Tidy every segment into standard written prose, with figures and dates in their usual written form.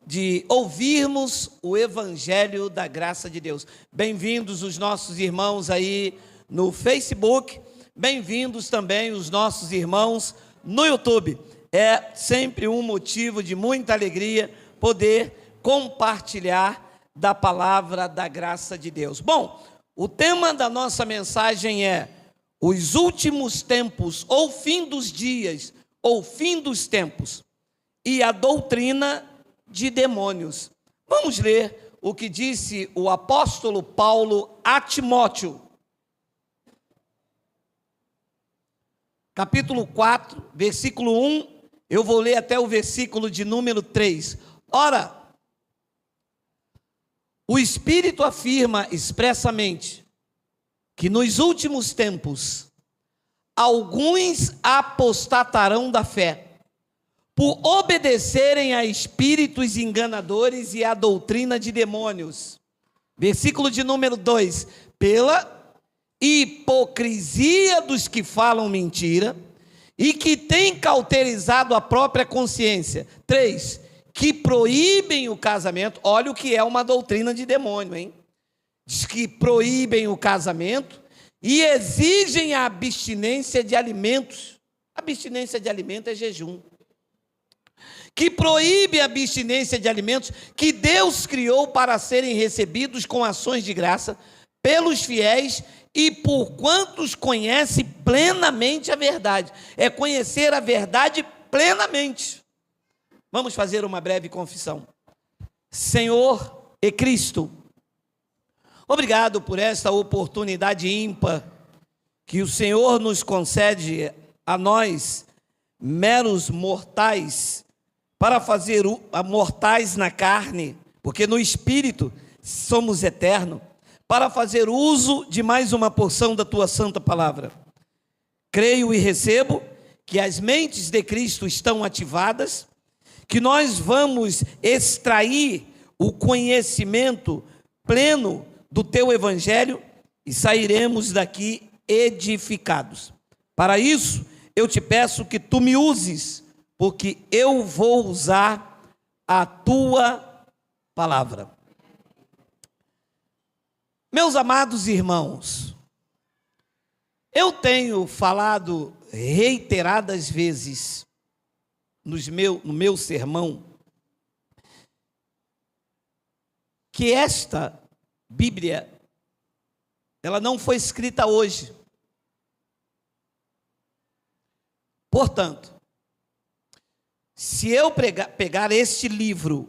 de ouvirmos o Evangelho da Graça de Deus. Bem-vindos os nossos irmãos aí no Facebook, bem-vindos também os nossos irmãos no YouTube. É sempre um motivo de muita alegria poder compartilhar da palavra da graça de Deus. Bom, o tema da nossa mensagem é os últimos tempos, ou fim dos dias, ou fim dos tempos, e a doutrina de demônios. Vamos ler o que disse o apóstolo Paulo a Timóteo. Capítulo 4, versículo 1, eu vou ler até o versículo de número 3. Ora, o Espírito afirma expressamente que nos últimos tempos alguns apostatarão da fé, por obedecerem a espíritos enganadores e à doutrina de demônios. Versículo de número 2, pela hipocrisia dos que falam mentira e que têm cauterizado a própria consciência. 3, que proíbem o casamento. Olha o que é uma doutrina de demônio, hein? Diz que proíbem o casamento e exigem a abstinência de alimentos. Abstinência de alimento é jejum. Que proíbe a abstinência de alimentos que Deus criou para serem recebidos com ações de graça pelos fiéis e por quantos conhecem plenamente a verdade. É conhecer a verdade plenamente. Vamos fazer uma breve confissão. Senhor e Cristo, obrigado por esta oportunidade ímpar que o Senhor nos concede a nós, meros mortais, para fazer mortais na carne, porque no Espírito somos eternos, para fazer uso de mais uma porção da Tua santa palavra. Creio e recebo que as mentes de Cristo estão ativadas, que nós vamos extrair o conhecimento pleno do Teu Evangelho e sairemos daqui edificados. Para isso, eu te peço que Tu me uses, porque eu vou usar a Tua palavra. Meus amados irmãos, eu tenho falado reiteradas vezes no meu sermão que esta Bíblia, ela não foi escrita hoje. Portanto, se eu pegar este livro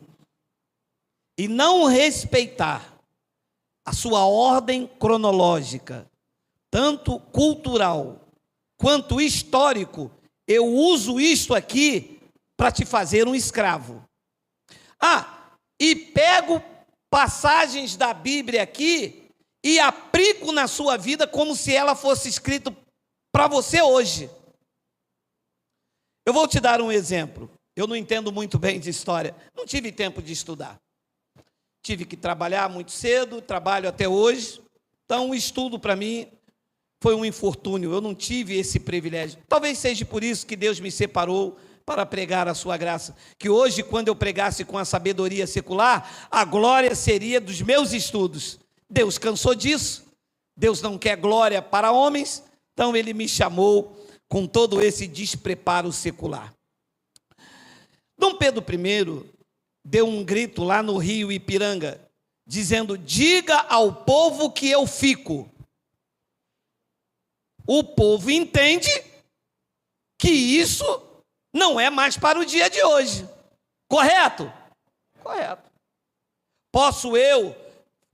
e não respeitar a sua ordem cronológica, tanto cultural quanto histórico, eu uso isto aqui para te fazer um escravo. E pego passagens da Bíblia aqui e aplico na sua vida como se ela fosse escrita para você hoje. Eu vou te dar um exemplo. Eu não entendo muito bem de história. Não tive tempo de estudar. Tive que trabalhar muito cedo, trabalho até hoje. Então, o estudo para mim foi um infortúnio. Eu não tive esse privilégio. Talvez seja por isso que Deus me separou para pregar a sua graça. Que hoje, quando eu pregasse com a sabedoria secular, a glória seria dos meus estudos. Deus cansou disso. Deus não quer glória para homens. Então, Ele me chamou com todo esse despreparo secular. Dom Pedro I deu um grito lá no Rio Ipiranga, dizendo: diga ao povo que eu fico. O povo entende que isso não é mais para o dia de hoje. Correto? Correto. Posso eu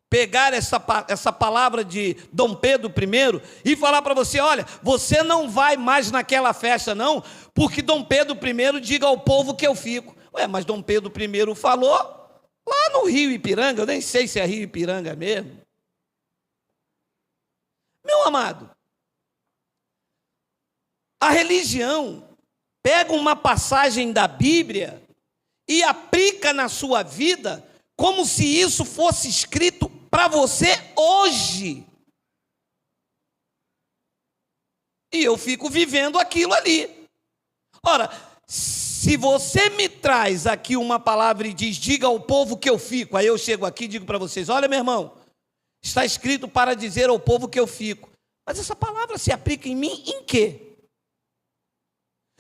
pegar essa palavra de Dom Pedro I e falar para você: olha, você não vai mais naquela festa não, porque Dom Pedro I diga ao povo que eu fico. Mas Dom Pedro I falou lá no Rio Ipiranga, eu nem sei se é Rio Ipiranga mesmo. Meu amado, a religião pega uma passagem da Bíblia e aplica na sua vida como se isso fosse escrito para você hoje. E eu fico vivendo aquilo ali. Ora, Se você me traz aqui uma palavra e diz, diga ao povo que eu fico, aí eu chego aqui e digo para vocês, olha meu irmão, está escrito para dizer ao povo que eu fico. Mas essa palavra se aplica em mim em quê?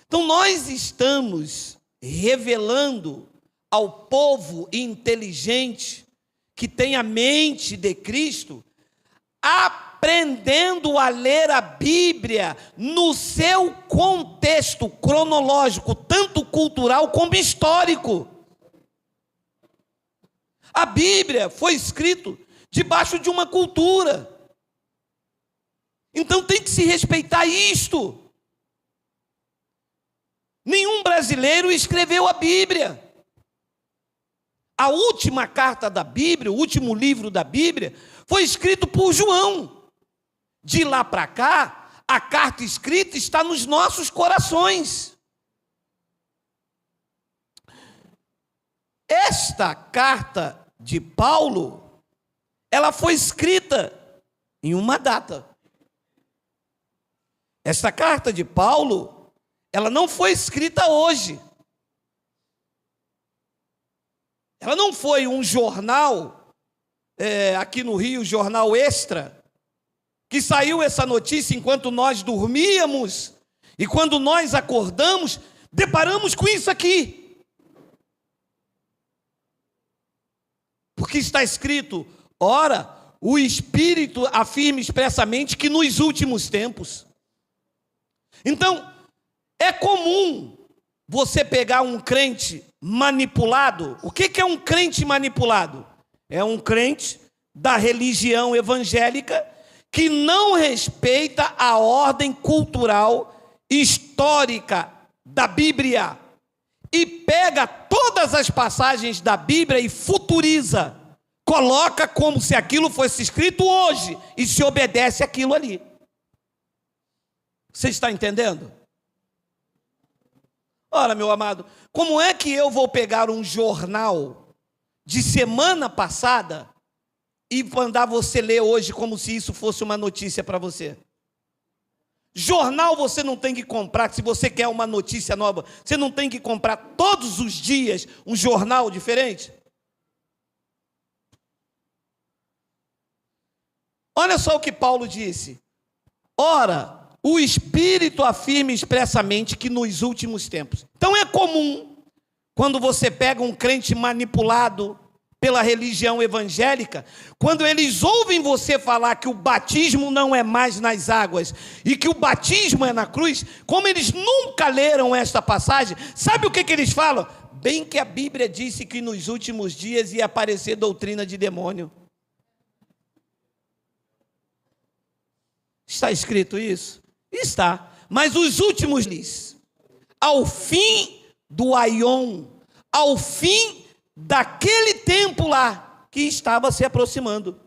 Então nós estamos revelando ao povo inteligente, que tem a mente de Cristo, aprendendo a ler a Bíblia no seu contexto cronológico, tanto cultural como histórico. A Bíblia foi escrita debaixo de uma cultura. Então tem que se respeitar isto. Nenhum brasileiro escreveu a Bíblia. A última carta da Bíblia, o último livro da Bíblia, foi escrito por João. De lá para cá, a carta escrita está nos nossos corações. Esta carta de Paulo, ela foi escrita em uma data. Esta carta de Paulo, ela não foi escrita hoje. Ela não foi um jornal, aqui no Rio, Jornal Extra, que saiu essa notícia enquanto nós dormíamos, e quando nós acordamos, deparamos com isso aqui. Porque está escrito, ora, o Espírito afirma expressamente que nos últimos tempos. Então, é comum você pegar um crente manipulado. O que é um crente manipulado? É um crente da religião evangélica que não respeita a ordem cultural histórica da Bíblia e pega todas as passagens da Bíblia e futuriza, coloca como se aquilo fosse escrito hoje e se obedece aquilo ali. Você está entendendo? Ora, meu amado, como é que eu vou pegar um jornal de semana passada e mandar você ler hoje como se isso fosse uma notícia para você? Jornal você não tem que comprar, se você quer uma notícia nova, você não tem que comprar todos os dias um jornal diferente? Olha só o que Paulo disse. Ora, o Espírito afirma expressamente que nos últimos tempos. Então é comum, quando você pega um crente manipulado pela religião evangélica, quando eles ouvem você falar que o batismo não é mais nas águas e que o batismo é na cruz, como eles nunca leram esta passagem, sabe o que eles falam? Bem que a Bíblia disse que nos últimos dias ia aparecer doutrina de demônio. Está escrito isso? Está, mas os últimos dias, ao fim do aion, ao fim daquele tempo lá que estava se aproximando.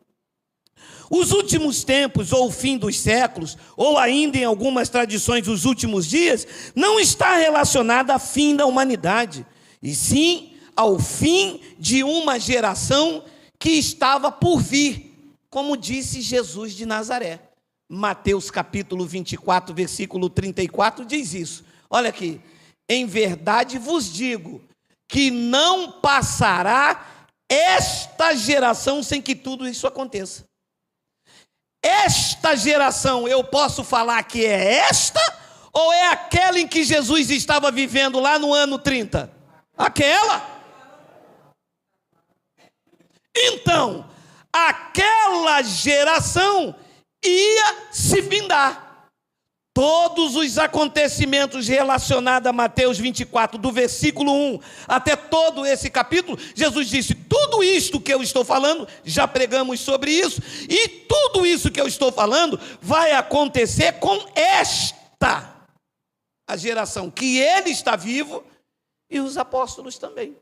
Os últimos tempos, ou o fim dos séculos, ou ainda em algumas tradições os últimos dias, não está relacionado ao fim da humanidade, e sim ao fim de uma geração que estava por vir, como disse Jesus de Nazaré. Mateus capítulo 24, versículo 34 diz isso. Olha aqui. Em verdade vos digo que não passará esta geração sem que tudo isso aconteça. Esta geração, eu posso falar que é esta ou é aquela em que Jesus estava vivendo lá no ano 30? Aquela. Então, aquela geração ia se findar. Todos os acontecimentos relacionados a Mateus 24, do versículo 1 até todo esse capítulo, Jesus disse, tudo isto que eu estou falando, já pregamos sobre isso, e tudo isso que eu estou falando vai acontecer com esta, a geração que ele está vivo e os apóstolos também.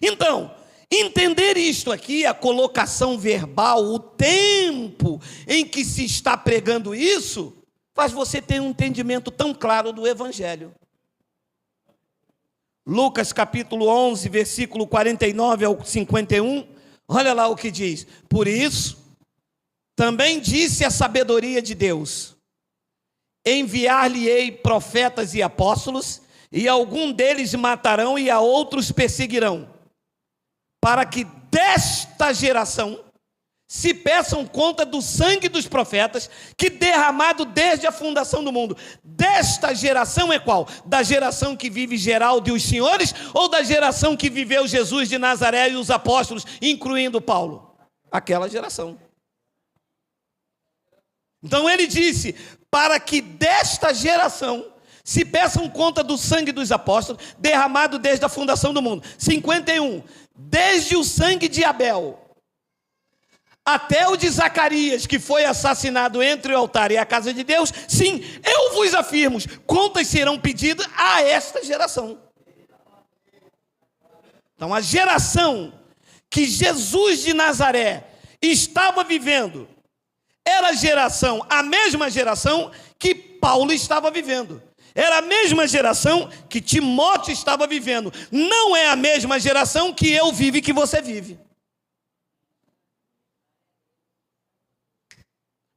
Então, entender isto aqui, a colocação verbal, o tempo em que se está pregando isso, faz você ter um entendimento tão claro do Evangelho. Lucas capítulo 11, versículo 49 ao 51, olha lá o que diz. Por isso, também disse a sabedoria de Deus, enviar-lhe-ei profetas e apóstolos, e algum deles matarão e a outros perseguirão, para que desta geração se peçam conta do sangue dos profetas, que derramado desde a fundação do mundo. Desta geração é qual? Da geração que vive Geraldo e os senhores, ou da geração que viveu Jesus de Nazaré e os apóstolos, incluindo Paulo? Aquela geração. Então ele disse, para que desta geração se peçam conta do sangue dos apóstolos, derramado desde a fundação do mundo. 51. Desde o sangue de Abel até o de Zacarias, que foi assassinado entre o altar e a casa de Deus, sim, eu vos afirmo, contas serão pedidas a esta geração. Então, a geração que Jesus de Nazaré estava vivendo, era a mesma geração que Paulo estava vivendo. Era a mesma geração que Timóteo estava vivendo. Não é a mesma geração que eu vivo e que você vive.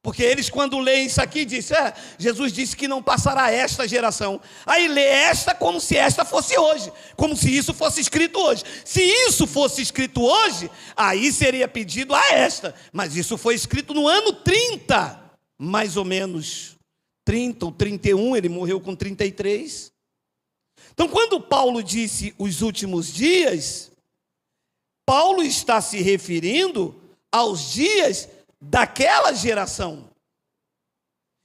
Porque eles, quando leem isso aqui, dizem, Jesus disse que não passará esta geração. Aí lê esta como se esta fosse hoje, como se isso fosse escrito hoje. Se isso fosse escrito hoje, aí seria pedido a esta. Mas isso foi escrito no ano 30, mais ou menos. 30 ou 31, ele morreu com 33. Então, quando Paulo disse os últimos dias, Paulo está se referindo aos dias daquela geração.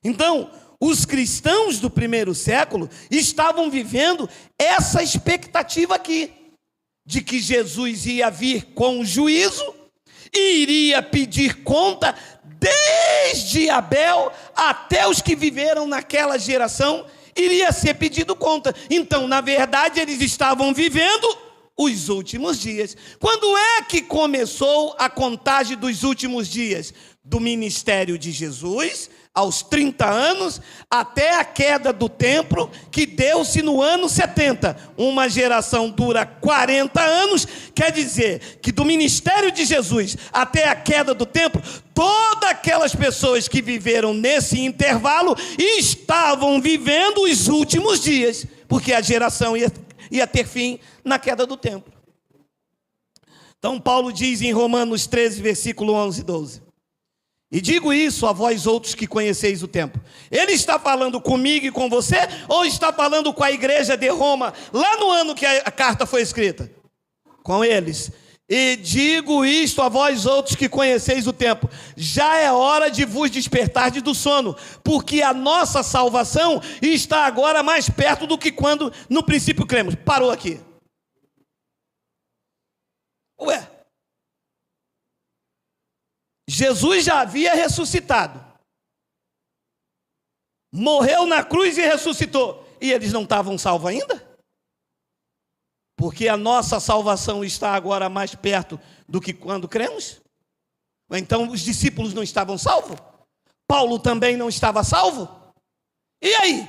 Então, os cristãos do primeiro século estavam vivendo essa expectativa aqui, de que Jesus ia vir com juízo e iria pedir conta desde Abel até os que viveram naquela geração, iria ser pedido conta. Então, na verdade, eles estavam vivendo os últimos dias. Quando é que começou a contagem dos últimos dias? Do ministério de Jesus, aos 30 anos, até a queda do templo, que deu-se no ano 70. Uma geração dura 40 anos, quer dizer que do ministério de Jesus até a queda do templo, todas aquelas pessoas que viveram nesse intervalo estavam vivendo os últimos dias, porque a geração ia ter fim na queda do templo. Então Paulo diz em Romanos 13, versículo 11 e 12. E digo isso a vós outros que conheceis o tempo. Ele está falando comigo e com você, ou está falando com a igreja de Roma, lá no ano que a carta foi escrita? Com eles. E digo isto a vós outros que conheceis o tempo. Já é hora de vos despertardes do sono, porque a nossa salvação está agora mais perto do que quando no princípio cremos. Parou aqui. Ué. Jesus já havia ressuscitado. Morreu na cruz e ressuscitou. E eles não estavam salvos ainda? Porque a nossa salvação está agora mais perto do que quando cremos? Então os discípulos não estavam salvos? Paulo também não estava salvo? E aí?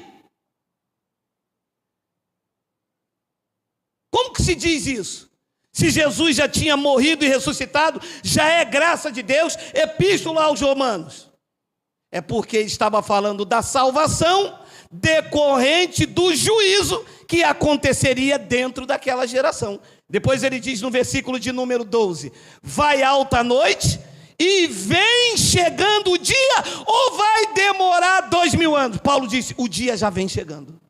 Como que se diz isso? Se Jesus já tinha morrido e ressuscitado, já é graça de Deus, epístola aos Romanos. É porque estava falando da salvação decorrente do juízo que aconteceria dentro daquela geração. Depois ele diz no versículo de número 12, vai alta a noite e vem chegando o dia, ou vai demorar 2000 anos? Paulo disse, o dia já vem chegando.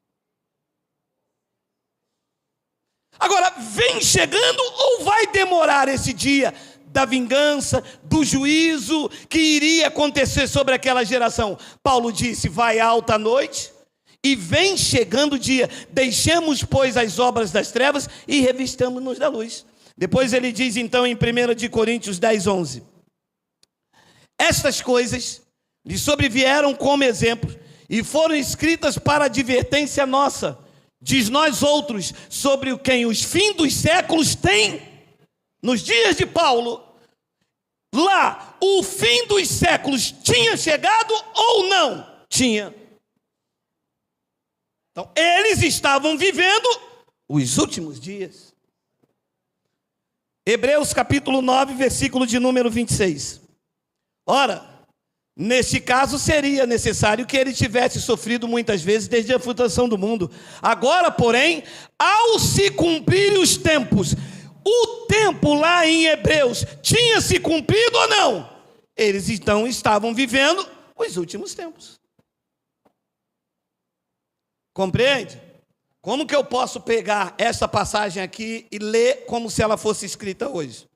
Agora, vem chegando ou vai demorar esse dia da vingança, do juízo que iria acontecer sobre aquela geração? Paulo disse, vai alta a noite e vem chegando o dia. Deixemos, pois, as obras das trevas e revistamos-nos da luz. Depois ele diz, então, em 1 Coríntios 10, 11. Estas coisas lhe sobrevieram como exemplo e foram escritas para advertência nossa, diz nós outros, sobre quem os fins dos séculos têm. Nos dias de Paulo, lá, o fim dos séculos tinha chegado ou não? Tinha. Então, eles estavam vivendo os últimos dias. Hebreus capítulo 9, versículo de número 26. Ora, Neste caso, seria necessário que ele tivesse sofrido muitas vezes desde a fundação do mundo. Agora, porém, ao se cumprir os tempos, o tempo lá em Hebreus tinha se cumprido ou não? Eles então estavam vivendo os últimos tempos. Compreende? Como que eu posso pegar essa passagem aqui e ler como se ela fosse escrita hoje?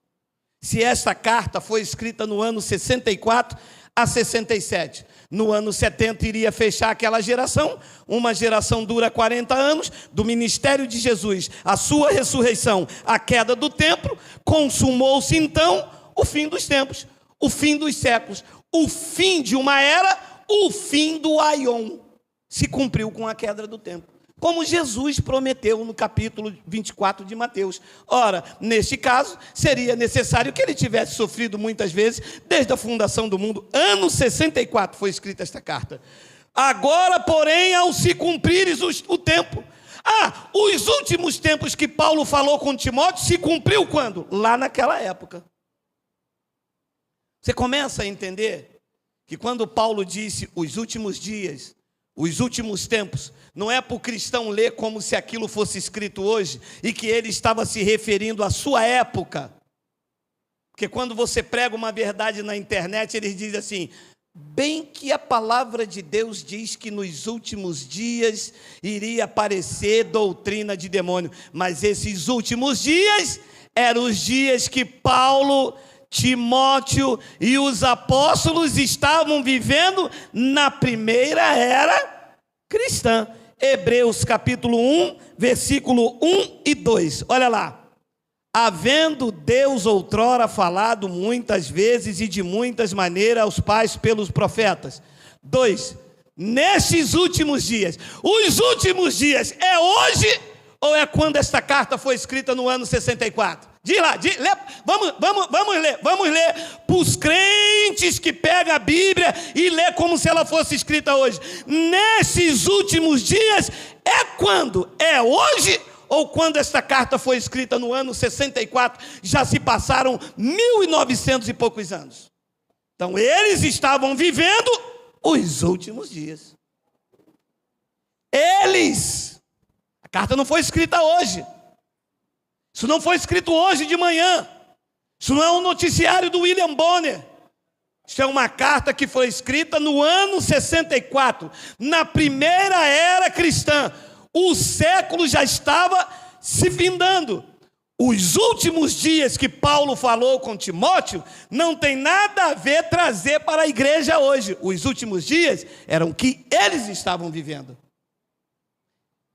Se esta carta foi escrita no ano 64 a 67. No ano 70 iria fechar aquela geração. Uma geração dura 40 anos, do ministério de Jesus, a sua ressurreição, a queda do templo. Consumou-se então o fim dos tempos, o fim dos séculos, o fim de uma era, o fim do aion. Se cumpriu com a queda do templo, como Jesus prometeu no capítulo 24 de Mateus. Ora, neste caso, seria necessário que ele tivesse sofrido muitas vezes, desde a fundação do mundo. Ano 64 foi escrita esta carta. Agora, porém, ao se cumprires o tempo. Os últimos tempos que Paulo falou com Timóteo, se cumpriu quando? Lá naquela época. Você começa a entender que quando Paulo disse os últimos dias, os últimos tempos, não é para o cristão ler como se aquilo fosse escrito hoje e que ele estava se referindo à sua época. Porque quando você prega uma verdade na internet, eles dizem assim: bem que a palavra de Deus diz que nos últimos dias iria aparecer doutrina de demônio. Mas esses últimos dias eram os dias que Paulo, Timóteo e os apóstolos estavam vivendo na primeira era cristã. Hebreus capítulo 1, versículo 1 e 2. Olha lá. Havendo Deus outrora falado muitas vezes e de muitas maneiras aos pais pelos profetas. 2. Nestes últimos dias. Os últimos dias é hoje ou é quando esta carta foi escrita no ano 64? Diz lá, vamos ler para os crentes que pegam a Bíblia e lê como se ela fosse escrita hoje. Nesses últimos dias é quando? É hoje ou quando esta carta foi escrita no ano 64? Já se passaram 1900 e poucos anos. Então eles estavam vivendo os últimos dias. A carta não foi escrita hoje. Isso não foi escrito hoje de manhã. Isso não é um noticiário do William Bonner. Isso é uma carta que foi escrita no ano 64, na primeira era cristã. O século já estava se findando. Os últimos dias que Paulo falou com Timóteo não tem nada a ver trazer para a igreja hoje. Os últimos dias eram que eles estavam vivendo.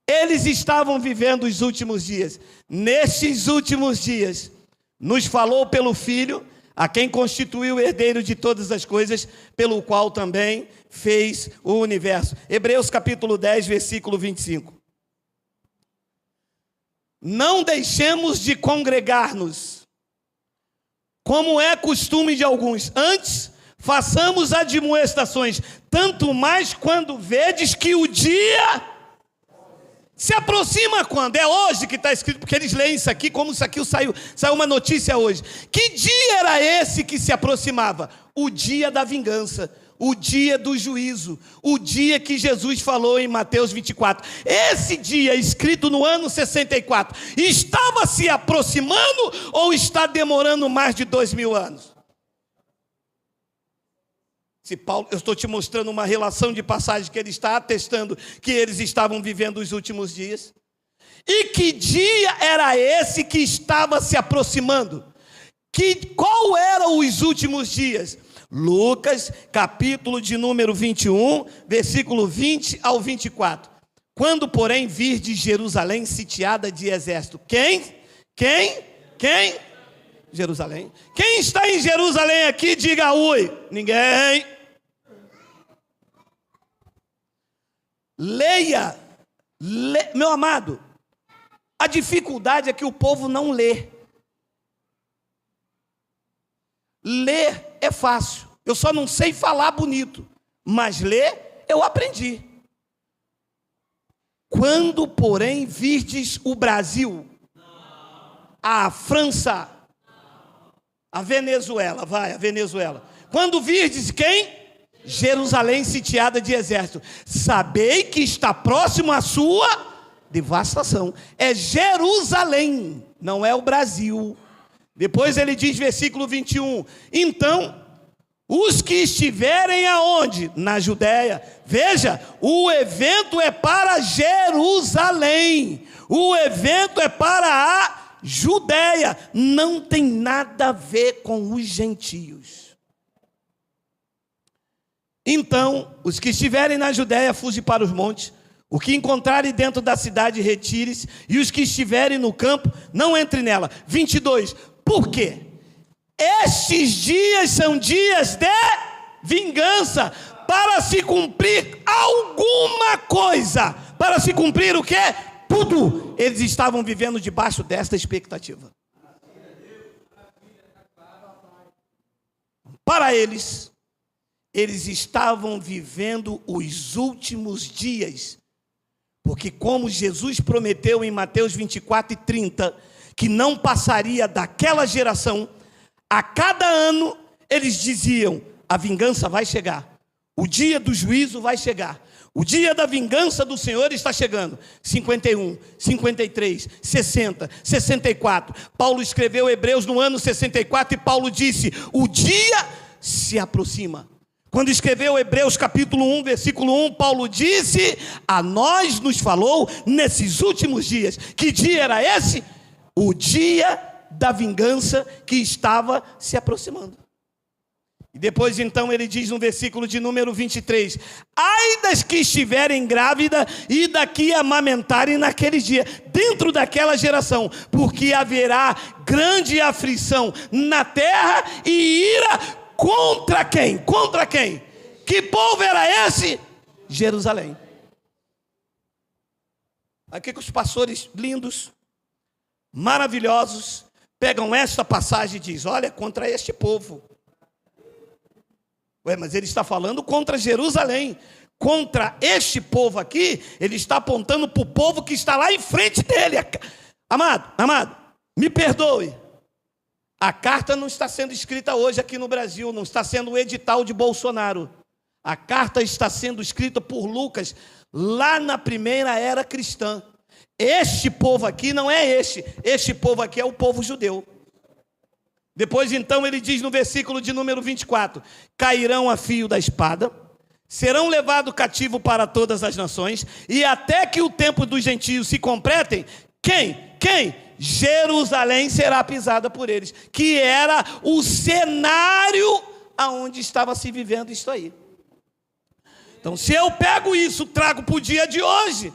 Eles estavam vivendo os últimos dias. Nestes últimos dias, nos falou pelo Filho, a quem constituiu o herdeiro de todas as coisas, pelo qual também fez o universo. Hebreus capítulo 10, versículo 25. Não deixemos de congregar-nos, como é costume de alguns. Antes, façamos admoestações, tanto mais quando vedes que o dia se aproxima. Quando? É hoje que está escrito, porque eles leem isso aqui como isso aqui saiu uma notícia hoje. Que dia era esse que se aproximava? O dia da vingança, o dia do juízo, o dia que Jesus falou em Mateus 24. Esse dia, escrito no ano 64, estava se aproximando ou está demorando mais de 2000 anos? Se Paulo, eu estou te mostrando uma relação de passagem que ele está atestando que eles estavam vivendo os últimos dias. E que dia era esse que estava se aproximando? Qual eram os últimos dias? Lucas, capítulo de número 21, versículo 20 ao 24. Quando, porém, virdes Jerusalém sitiada de exército. Quem? Jerusalém. Quem está em Jerusalém aqui, diga ui. Ninguém. Leia, meu amado, a dificuldade é que o povo não lê. Ler é fácil, eu só não sei falar bonito, mas ler eu aprendi. Quando, porém, virdes o Brasil, a França, a Venezuela, a Venezuela. Quando virdes quem? Jerusalém sitiada de exército. Sabei que está próximo a sua devastação. É Jerusalém, não é o Brasil. Depois ele diz, versículo 21, então, os que estiverem aonde? Na Judéia. Veja, o evento é para Jerusalém. O evento é para a Judéia. Não tem nada a ver com os gentios. Então, os que estiverem na Judéia, fuge para os montes. O que encontrarem dentro da cidade, retire-se. E os que estiverem no campo, não entre nela. 22. Por quê? Estes dias são dias de vingança, para se cumprir alguma coisa. Para se cumprir o quê? Tudo. Eles estavam vivendo debaixo desta expectativa. Para eles estavam vivendo os últimos dias. Porque como Jesus prometeu em Mateus 24 e 30, que não passaria daquela geração, a cada ano eles diziam, a vingança vai chegar, o dia do juízo vai chegar, o dia da vingança do Senhor está chegando. 51, 53, 60, 64, Paulo escreveu Hebreus no ano 64 e Paulo disse, o dia se aproxima. Quando escreveu Hebreus capítulo 1, versículo 1, Paulo disse, a nós nos falou nesses últimos dias. Que dia era esse? O dia da vingança que estava se aproximando. E depois então ele diz no versículo de número 23, ai das que estiverem grávidas e daqui amamentarem naquele dia, dentro daquela geração, porque haverá grande aflição na terra e ira contra quem? Contra quem? Que povo era esse? Jerusalém. Aqui que os pastores lindos, maravilhosos, pegam esta passagem e dizem, olha, contra este povo. Ué, mas ele está falando contra Jerusalém. Contra este povo aqui, ele está apontando para o povo que está lá em frente dele. Amado, me perdoe. A carta não está sendo escrita hoje aqui no Brasil, não está sendo o edital de Bolsonaro. A carta está sendo escrita por Lucas, lá na primeira era cristã. Este povo aqui não é este povo aqui é o povo judeu. Depois então ele diz no versículo de número 24, cairão a fio da espada, serão levados cativo para todas as nações, e até que o tempo dos gentios se completem, quem? Jerusalém será pisada por eles, que era o cenário aonde estava se vivendo isso aí. Então se eu pego isso, trago para o dia de hoje,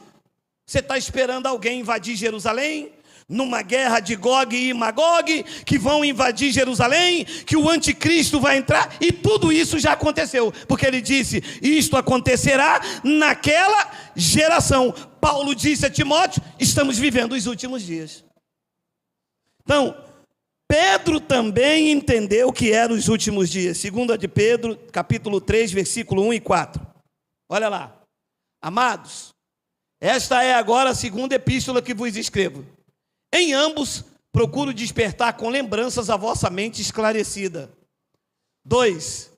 você está esperando alguém invadir Jerusalém? Numa guerra de Gog e Magog, que vão invadir Jerusalém, que o anticristo vai entrar, e tudo isso já aconteceu, porque ele disse, isto acontecerá naquela geração. Paulo disse a Timóteo, estamos vivendo os últimos dias. Então, Pedro também entendeu o que eram os últimos dias. 2 de Pedro, capítulo 3, versículo 1 e 4. Olha lá. Amados, esta é agora a segunda epístola que vos escrevo. Em ambos, procuro despertar com lembranças a vossa mente esclarecida. 2.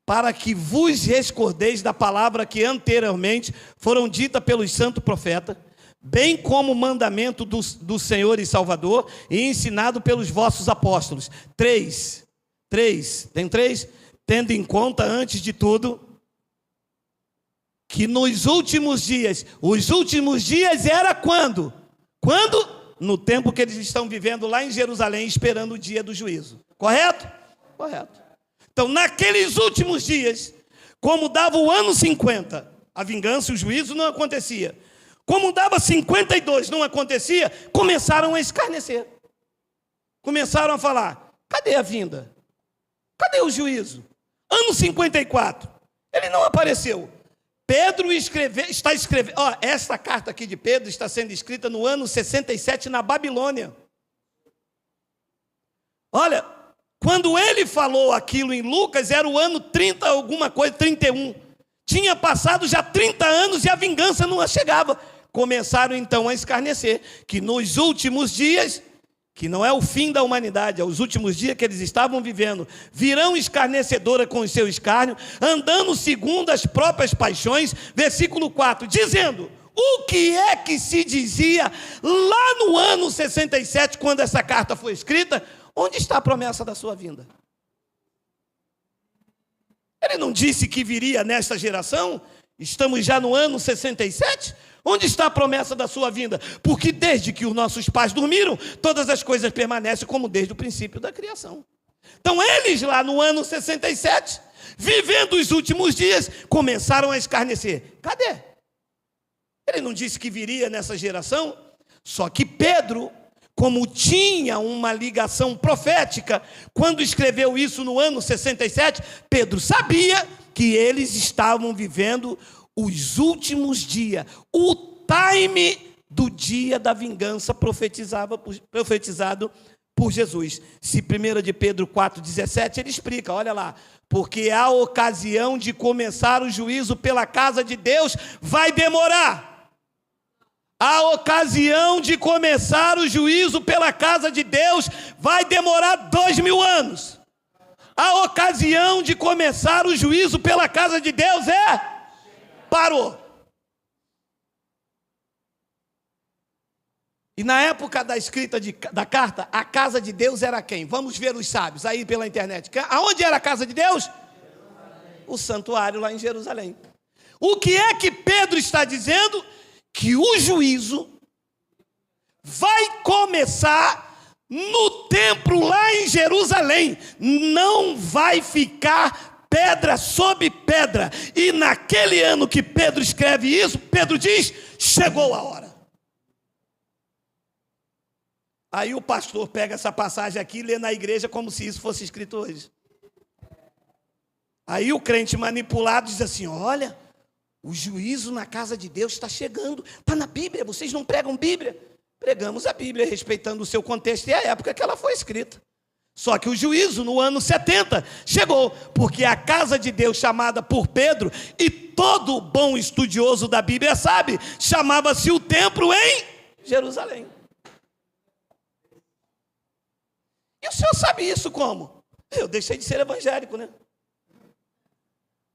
Para que vos recordeis da palavra que anteriormente foram dita pelos santos profetas, bem como o mandamento do Senhor e Salvador, e ensinado pelos vossos apóstolos. 3. Tem 3? Tendo em conta, antes de tudo, que nos últimos dias, os últimos dias era quando? Quando? No tempo que eles estão vivendo lá em Jerusalém, esperando o dia do juízo. Correto? Correto. Então, naqueles últimos dias, como dava o ano 50, a vingança e o juízo não acontecia. Como dava 52, não acontecia, começaram a escarnecer. Começaram a falar, cadê a vinda? Cadê o juízo? Ano 54, ele não apareceu. Pedro está escrevendo, esta carta aqui de Pedro está sendo escrita no ano 67 na Babilônia. Olha, quando ele falou aquilo em Lucas, era o ano 30 alguma coisa, 31. Tinha passado já 30 anos e a vingança não chegava. Começaram então a escarnecer, que nos últimos dias que não é o fim da humanidade, é os últimos dias que eles estavam vivendo, virão escarnecedora com o seu escárnio, andando segundo as próprias paixões, versículo 4, dizendo: o que é que se dizia lá no ano 67, quando essa carta foi escrita? Onde está a promessa da sua vinda? Ele não disse que viria nesta geração? Estamos já no ano 67? Onde está a promessa da sua vinda? Porque desde que os nossos pais dormiram, todas as coisas permanecem como desde o princípio da criação. Então eles lá no ano 67, vivendo os últimos dias, começaram a escarnecer. Cadê? Ele não disse que viria nessa geração? Só que Pedro, como tinha uma ligação profética, quando escreveu isso no ano 67, Pedro sabia que eles estavam vivendo os últimos dias, o time do dia da vingança profetizado por Jesus. Se 1 de Pedro 4,17, ele explica, olha lá, porque a ocasião de começar o juízo pela casa de Deus vai demorar. A ocasião de começar o juízo pela casa de Deus vai demorar 2000 anos. A ocasião de começar o juízo pela casa de Deus parou. E na época da escrita da carta, a casa de Deus era quem? Vamos ver os sábios aí pela internet. Aonde era a casa de Deus? O santuário lá em Jerusalém. O que é que Pedro está dizendo? Que o juízo vai começar no templo lá em Jerusalém. Não vai ficar pedra sobre pedra. E naquele ano que Pedro escreve isso, Pedro diz: chegou a hora. Aí o pastor pega essa passagem aqui e lê na igreja como se isso fosse escrito hoje. Aí o crente manipulado diz assim: olha, o juízo na casa de Deus está chegando. Está na Bíblia, vocês não pregam Bíblia? Pregamos a Bíblia, respeitando o seu contexto e a época que ela foi escrita. Só que o juízo no ano 70 chegou, porque a casa de Deus chamada por Pedro, e todo bom estudioso da Bíblia sabe, chamava-se o templo em Jerusalém. E o senhor sabe isso como? Eu deixei de ser evangélico, né?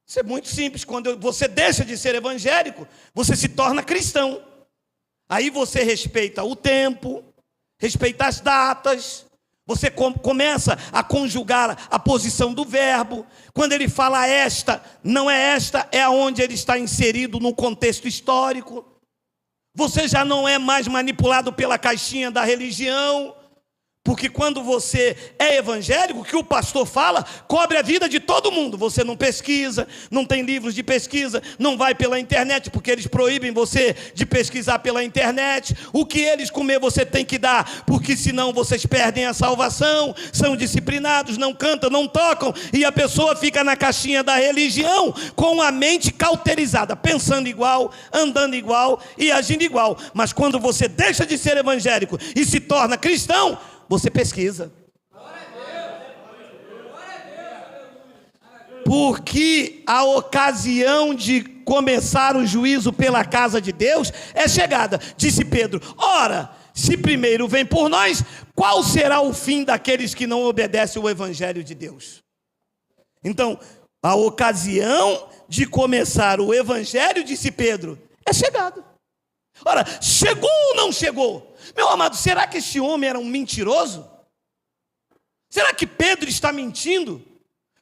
Isso é muito simples. Quando você deixa de ser evangélico, você se torna cristão. Aí você respeita o tempo, respeita as datas, você começa a conjugar a posição do verbo. Quando ele fala esta, não é esta, é aonde ele está inserido no contexto histórico. Você já não é mais manipulado pela caixinha da religião. Porque quando você é evangélico, o que o pastor fala, cobre a vida de todo mundo. Você não pesquisa, não tem livros de pesquisa, não vai pela internet, porque eles proíbem você de pesquisar pela internet. O que eles comer você tem que dar, porque senão vocês perdem a salvação. São disciplinados, não cantam, não tocam, e a pessoa fica na caixinha da religião, com a mente cauterizada, pensando igual, andando igual e agindo igual. Mas quando você deixa de ser evangélico e se torna cristão, você pesquisa. Porque a ocasião de começar o juízo pela casa de Deus é chegada. Disse Pedro: ora, se primeiro vem por nós, qual será o fim daqueles que não obedecem o evangelho de Deus? Então, a ocasião de começar o evangelho, disse Pedro, é chegada. Ora, chegou ou não chegou? Meu amado, será que esse homem era um mentiroso? Será que Pedro está mentindo?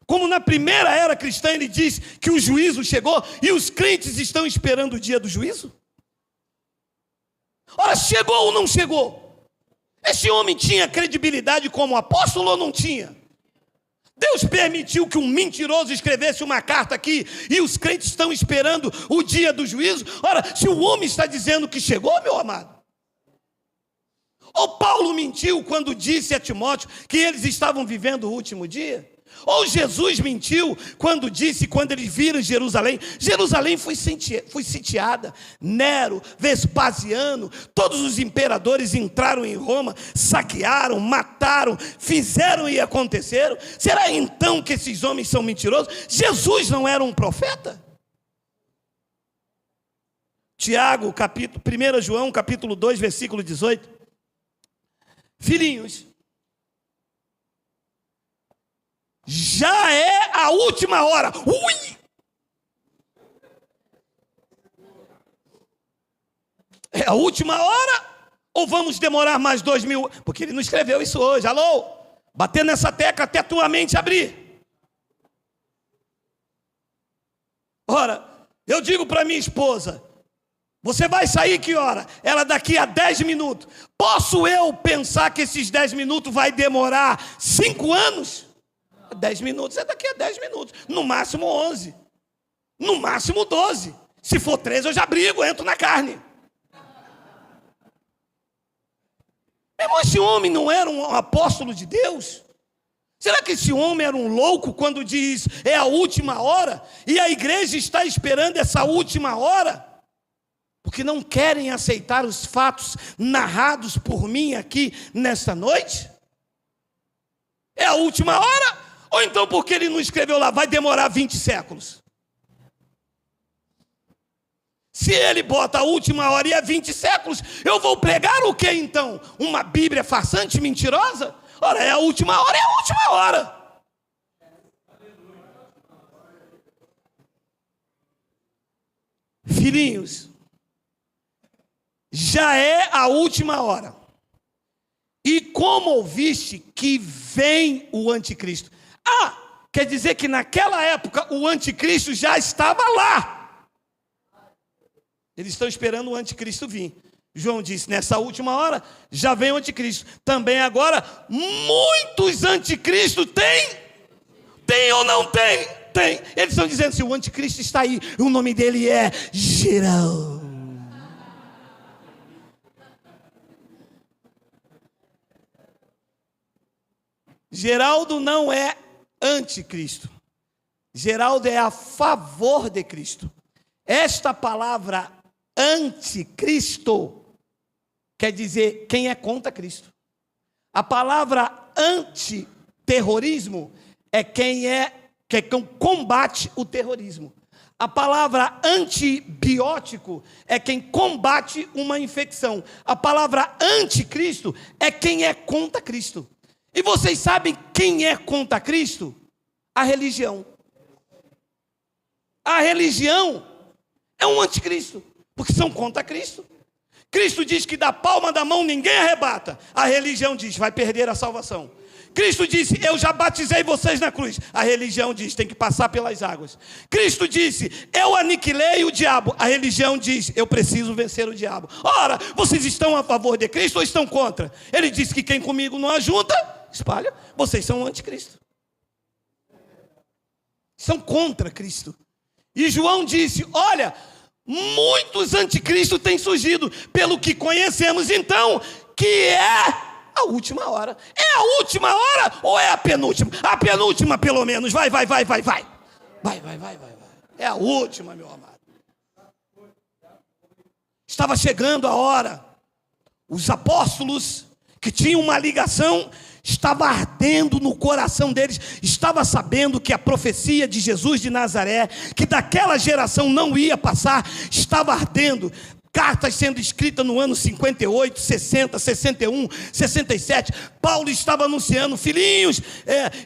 Como na primeira era cristã ele diz que o juízo chegou e os crentes estão esperando o dia do juízo? Ora, chegou ou não chegou? Esse homem tinha credibilidade como apóstolo ou não tinha? Deus permitiu que um mentiroso escrevesse uma carta aqui e os crentes estão esperando o dia do juízo? Ora, se o homem está dizendo que chegou, meu amado. Ou Paulo mentiu quando disse a Timóteo que eles estavam vivendo o último dia? Ou Jesus mentiu quando disse, quando eles viram Jerusalém? Jerusalém foi sitiada. Nero, Vespasiano, todos os imperadores entraram em Roma, saquearam, mataram, fizeram e aconteceram. Será então que esses homens são mentirosos? Jesus não era um profeta? Tiago, 1 João, capítulo 2, versículo 18. Filhinhos, já é a última hora. Ui! É a última hora? Ou vamos demorar mais 2000? Porque ele não escreveu isso hoje. Alô? Bater nessa tecla até a tua mente abrir. Ora, eu digo para minha esposa, você vai sair que hora? Ela daqui a 10 minutos. Posso eu pensar que esses 10 minutos vai demorar 5 anos? 10 minutos é daqui a 10 minutos. No máximo 11. No máximo 12. Se for 13 eu já brigo, entro na carne. Meu irmão, esse homem não era um apóstolo de Deus? Será que esse homem era um louco quando diz é a última hora? E a igreja está esperando essa última hora? Porque não querem aceitar os fatos narrados por mim aqui nesta noite? É a última hora? Ou então porque ele não escreveu lá, vai demorar 20 séculos? Se ele bota a última hora e é 20 séculos, eu vou pregar o que então? Uma Bíblia farsante, mentirosa? Ora, é a última hora, é a última hora. Filhinhos, já é a última hora. E como ouviste que vem o anticristo? Quer dizer que naquela época o anticristo já estava lá. Eles estão esperando o anticristo vir. João disse, nessa última hora, já vem o anticristo. Também agora, muitos anticristos tem? Tem ou não tem? Tem. Eles estão dizendo assim, o anticristo está aí. O nome dele é Geraldo. Geraldo não é anticristo. Geraldo é a favor de Cristo. Esta palavra anticristo quer dizer quem é contra Cristo. A palavra antiterrorismo é quem combate o terrorismo. A palavra antibiótico é quem combate uma infecção. A palavra anticristo é quem é contra Cristo. E vocês sabem quem é contra Cristo? A religião. A religião é um anticristo, porque são contra Cristo. Cristo diz que da palma da mão ninguém arrebata. A religião diz, vai perder a salvação. Cristo disse, eu já batizei vocês na cruz. A religião diz, tem que passar pelas águas. Cristo disse, eu aniquilei o diabo. A religião diz, eu preciso vencer o diabo. Ora, vocês estão a favor de Cristo ou estão contra? Ele disse que quem comigo não ajunta, espalha. Vocês são anticristo. São contra Cristo. E João disse, olha, muitos anticristos têm surgido, pelo que conhecemos então, que é a última hora. É a última hora ou é a penúltima? A penúltima pelo menos, vai. Vai. É a última, meu amado. Estava chegando a hora. Os apóstolos que tinham uma ligação, estava ardendo no coração deles, estava sabendo que a profecia de Jesus de Nazaré, que daquela geração não ia passar, estava ardendo. Cartas sendo escritas no ano 58, 60, 61, 67. Paulo estava anunciando, filhinhos,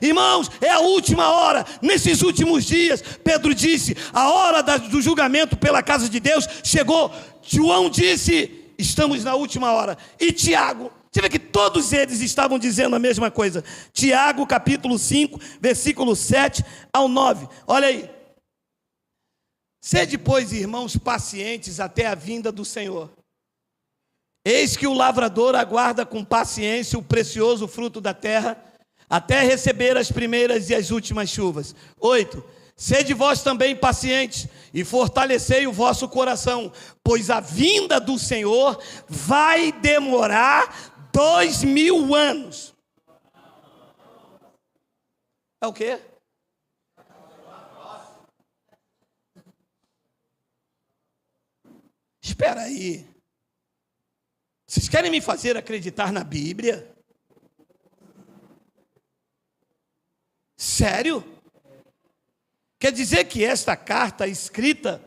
irmãos, é a última hora. Nesses últimos dias, Pedro disse, a hora do julgamento pela casa de Deus chegou. João disse, estamos na última hora. E Tiago, você vê que todos eles estavam dizendo a mesma coisa. Tiago, capítulo 5, versículo 7 ao 9. Olha aí. Sede, pois, irmãos, pacientes até a vinda do Senhor. Eis que o lavrador aguarda com paciência o precioso fruto da terra, até receber as primeiras e as últimas chuvas. 8. Sede vós também pacientes e fortalecei o vosso coração, pois a vinda do Senhor vai demorar 2000 anos. É o quê? Espera aí. Vocês querem me fazer acreditar na Bíblia? Sério? Quer dizer que esta carta escrita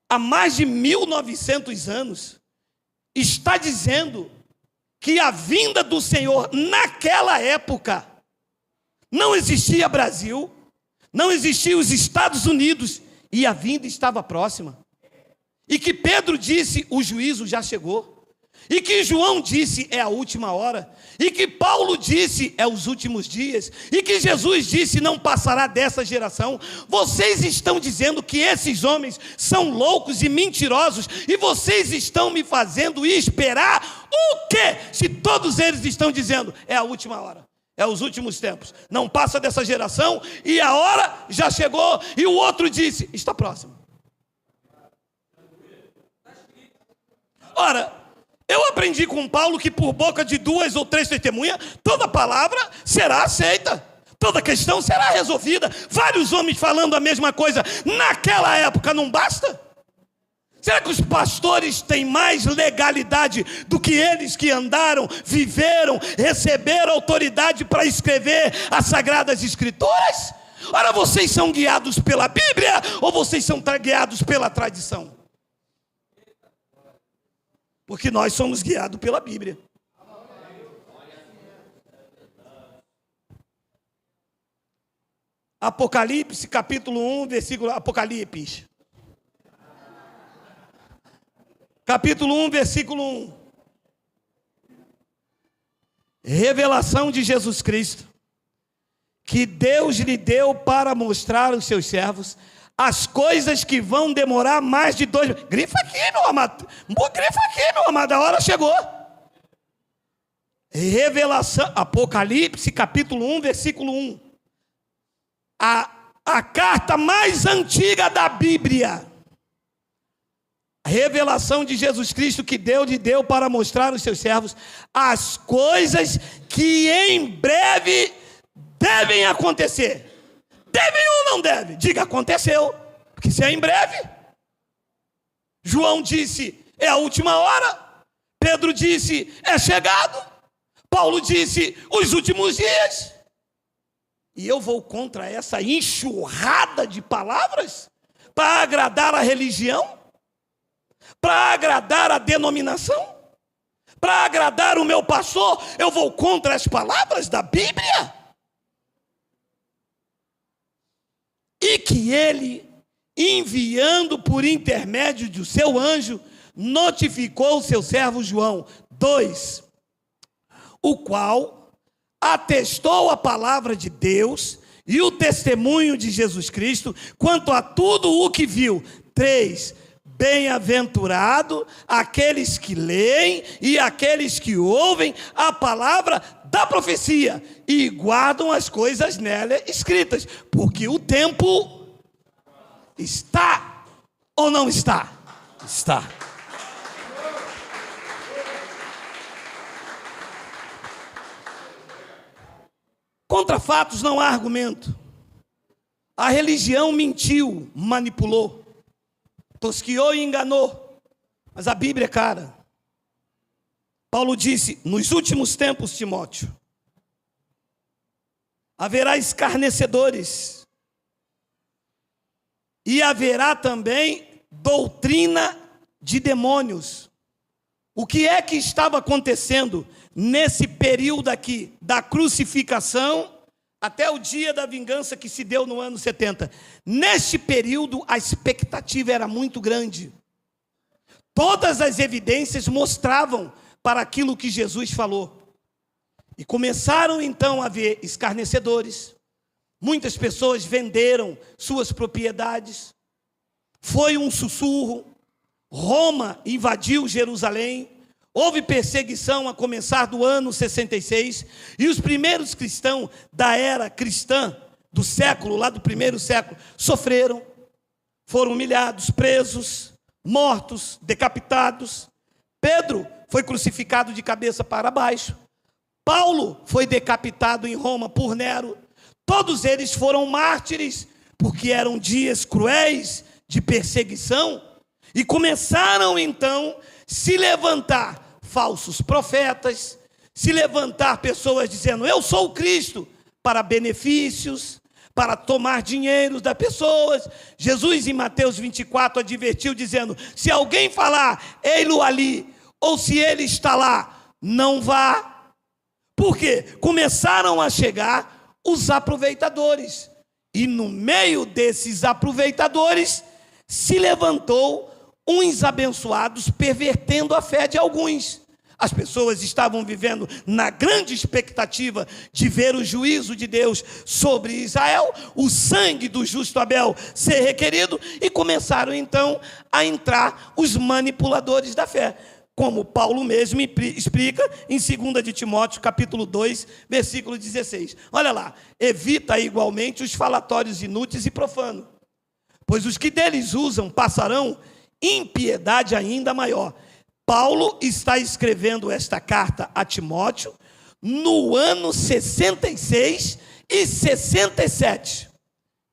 há mais de 1900 anos está dizendo que a vinda do Senhor naquela época não existia Brasil, não existia os Estados Unidos, e a vinda estava próxima. E que Pedro disse, o juízo já chegou. E que João disse, é a última hora. E que Paulo disse, é os últimos dias. E que Jesus disse, não passará dessa geração. Vocês estão dizendo que esses homens são loucos e mentirosos, e vocês estão me fazendo esperar o quê? Se todos eles estão dizendo, é a última hora, é os últimos tempos, não passa dessa geração, e a hora já chegou. E o outro disse, está próximo. Ora, eu aprendi com Paulo que por boca de 2 ou 3 testemunhas, toda palavra será aceita, toda questão será resolvida. Vários homens falando a mesma coisa naquela época, não basta? Será que os pastores têm mais legalidade do que eles que andaram, viveram, receberam autoridade para escrever as Sagradas Escrituras? Ora, vocês são guiados pela Bíblia ou vocês são guiados pela tradição? Porque nós somos guiados pela Bíblia. Apocalipse, capítulo 1, versículo... Apocalipse. Capítulo 1, versículo 1. Revelação de Jesus Cristo, que Deus lhe deu para mostrar aos seus servos as coisas que vão demorar mais de 2... Grifa aqui, meu amado. Grifa aqui, meu amado. A hora chegou. Revelação, Apocalipse, capítulo 1, versículo 1. A carta mais antiga da Bíblia. A revelação de Jesus Cristo que Deus lhe deu para mostrar aos seus servos as coisas que em breve devem acontecer. Devem ou não devem? Diga, aconteceu, porque se é em breve. João disse, é a última hora. Pedro disse, é chegado. Paulo disse, os últimos dias. E eu vou contra essa enxurrada de palavras para agradar a religião, para agradar a denominação, para agradar o meu pastor. Eu vou contra as palavras da Bíblia. E que ele, enviando por intermédio do seu anjo, notificou o seu servo João. 2. O qual atestou a palavra de Deus e o testemunho de Jesus Cristo quanto a tudo o que viu. 3. Bem-aventurado aqueles que leem e aqueles que ouvem a palavra da profecia e guardam as coisas nela escritas, porque o tempo está ou não está? Está. Contra fatos não há argumento. A religião mentiu, manipulou, tosquiou e enganou. Mas a Bíblia é cara. Paulo disse, nos últimos tempos, Timóteo, haverá escarnecedores. E haverá também doutrina de demônios. O que é que estava acontecendo nesse período aqui, da crucificação até o dia da vingança que se deu no ano 70? Neste período, a expectativa era muito grande. Todas as evidências mostravam para aquilo que Jesus falou. E começaram então a haver escarnecedores. Muitas pessoas venderam suas propriedades. Foi um sussurro. Roma invadiu Jerusalém. Houve perseguição a começar do ano 66. E os primeiros cristãos da era cristã, do século, lá do primeiro século, sofreram. Foram humilhados, presos, mortos, decapitados. Pedro foi crucificado de cabeça para baixo. Paulo foi decapitado em Roma por Nero. Todos eles foram mártires, porque eram dias cruéis de perseguição. E começaram então se levantar falsos profetas, se levantar pessoas dizendo, eu sou o Cristo, para benefícios, para tomar dinheiro das pessoas. Jesus em Mateus 24 advertiu dizendo, se alguém falar, ei-lo ali, ou se ele está lá, não vá. Por quê? Começaram a chegar os aproveitadores. E no meio desses aproveitadores, se levantou uns abençoados, pervertendo a fé de alguns. As pessoas estavam vivendo na grande expectativa de ver o juízo de Deus sobre Israel, o sangue do justo Abel ser requerido, e começaram então a entrar os manipuladores da fé, como Paulo mesmo explica em 2 de Timóteo, capítulo 2, versículo 16. Olha lá: evita igualmente os falatórios inúteis e profanos, pois os que deles usam passarão impiedade ainda maior. Paulo está escrevendo esta carta a Timóteo no ano 66 e 67.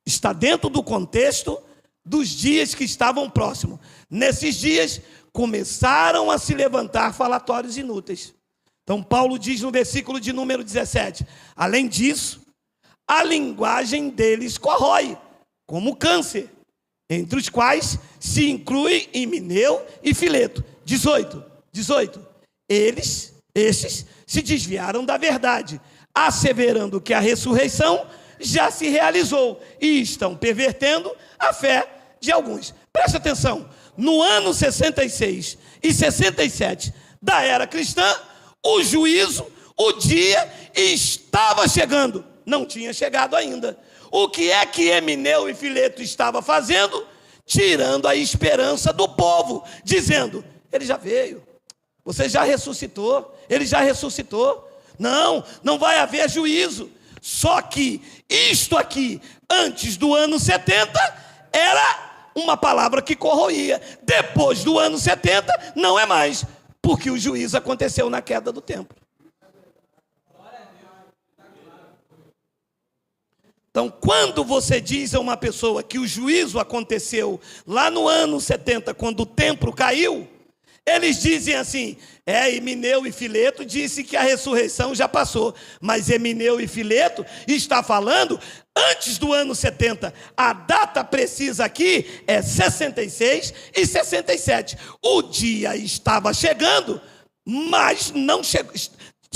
Está dentro do contexto dos dias que estavam próximos. Nesses dias começaram a se levantar falatórios inúteis. Então Paulo diz no versículo de número 17: além disso, a linguagem deles corrói, como câncer, entre os quais se inclui Himeneu e Fileto. 18. Estes se desviaram da verdade, asseverando que a ressurreição já se realizou, e estão pervertendo a fé de alguns. Preste atenção: no ano 66 e 67 da era cristã, o juízo, o dia estava chegando. Não tinha chegado ainda. O que é que Himeneu e Fileto estavam fazendo? Tirando a esperança do povo, dizendo: ele já veio, você já ressuscitou, ele já ressuscitou. Não vai haver juízo. Só que isto aqui, antes do ano 70, era uma palavra que corroía. Depois do ano 70, não é mais, porque o juízo aconteceu na queda do templo. Então, quando você diz a uma pessoa que o juízo aconteceu lá no ano 70, quando o templo caiu, eles dizem assim: Himeneu e Fileto disse que a ressurreição já passou, mas Himeneu e Fileto está falando antes do ano 70. A data precisa aqui é 66 e 67. O dia estava chegando, mas não chegou.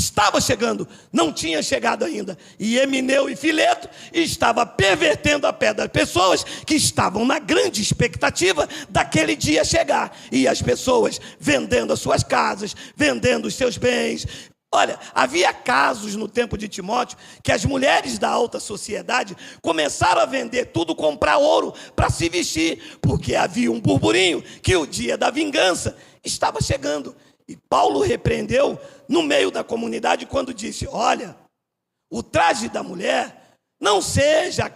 Estava chegando, não tinha chegado ainda. E Himeneu e Fileto estavam pervertendo a fé das pessoas que estavam na grande expectativa daquele dia chegar. E as pessoas vendendo as suas casas, vendendo os seus bens. Olha, havia casos no tempo de Timóteo que as mulheres da alta sociedade começaram a vender tudo, comprar ouro para se vestir, porque havia um burburinho que o dia da vingança estava chegando. E Paulo repreendeu no meio da comunidade quando disse: olha, o traje da mulher não seja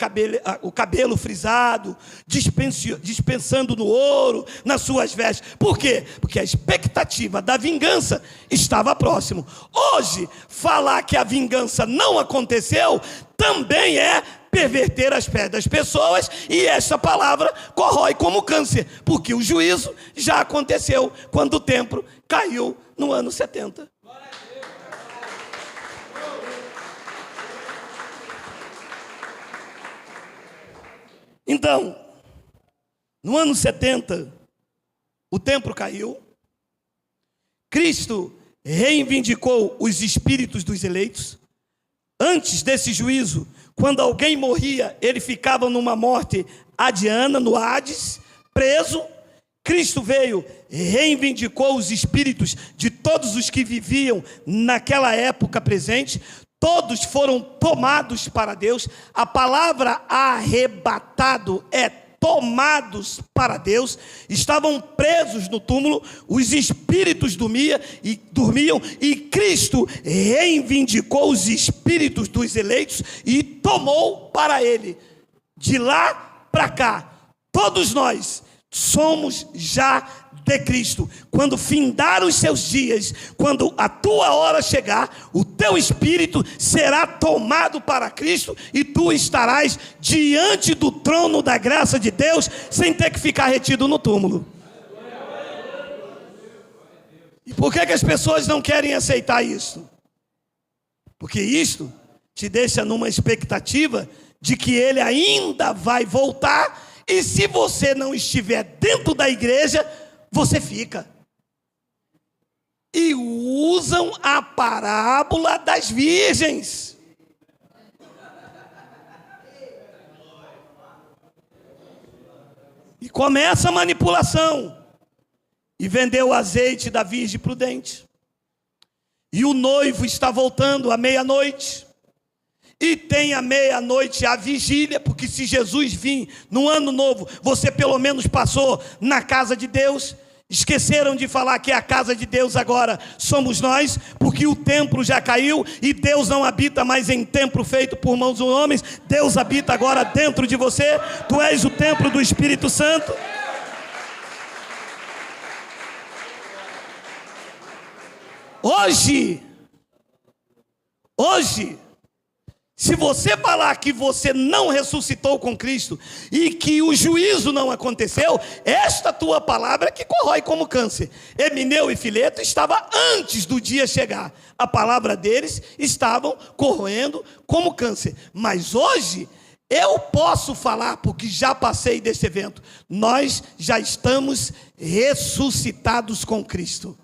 o cabelo frisado, dispensando no ouro, nas suas vestes. Por quê? Porque a expectativa da vingança estava próximo. Hoje, falar que a vingança não aconteceu também é perverter as fés das pessoas, e essa palavra corrói como câncer, porque o juízo já aconteceu quando o templo caiu no ano 70. Então, no ano 70, o templo caiu, Cristo reivindicou os espíritos dos eleitos. Antes desse juízo, quando alguém morria, ele ficava numa morte adiana, no Hades, preso. Cristo veio, reivindicou os espíritos de todos os que viviam naquela época presente. Todos foram tomados para Deus. A palavra arrebatado é tomados para Deus. Estavam presos no túmulo, os espíritos dormiam, e Cristo reivindicou os espíritos dos eleitos e tomou para ele. De lá para cá, todos nós somos já de Cristo. Quando findar os seus dias, quando a tua hora chegar, o teu espírito será tomado para Cristo e tu estarás diante do trono da graça de Deus, sem ter que ficar retido no túmulo. E por que as pessoas não querem aceitar isso? Porque isto te deixa numa expectativa de que ele ainda vai voltar. E se você não estiver dentro da igreja, você fica. e usam a parábola das virgens. E começa a manipulação. E vendeu o azeite da virgem prudente. E o noivo está voltando à meia-noite. E tem à meia-noite a vigília, porque se Jesus vir no ano novo, você pelo menos passou na casa de Deus. Esqueceram de falar que a casa de Deus agora somos nós, porque o templo já caiu e Deus não habita mais em templo feito por mãos de homens. Deus habita agora dentro de você. Tu és o templo do Espírito Santo. Hoje, se você falar que você não ressuscitou com Cristo e que o juízo não aconteceu, esta tua palavra que corrói como câncer. Emineu e Fileto estava antes do dia chegar. A palavra deles estavam corroendo como câncer. Mas hoje eu posso falar, porque já passei desse evento. Nós já estamos ressuscitados com Cristo.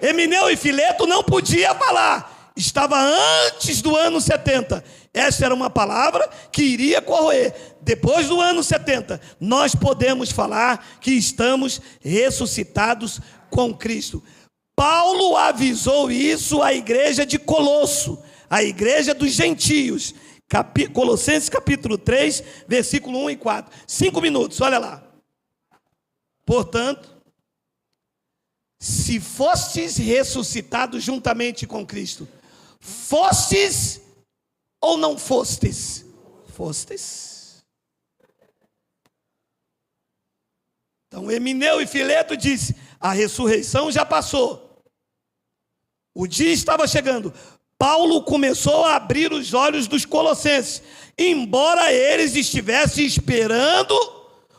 Emineu e Fileto não podia falar. Estava antes do ano 70. Essa era uma palavra que iria corroer. Depois do ano 70, nós podemos falar que estamos ressuscitados com Cristo. Paulo avisou isso à igreja de Colosso, a igreja dos gentios. Colossenses capítulo 3, versículo 1 e 4. 5 minutos, olha lá. Portanto, se fostes ressuscitados juntamente com Cristo, fostes ou não fostes? Fostes. Então Emineu e Fileto disse: a ressurreição já passou, o dia estava chegando. Paulo começou a abrir os olhos dos colossenses, embora eles estivessem esperando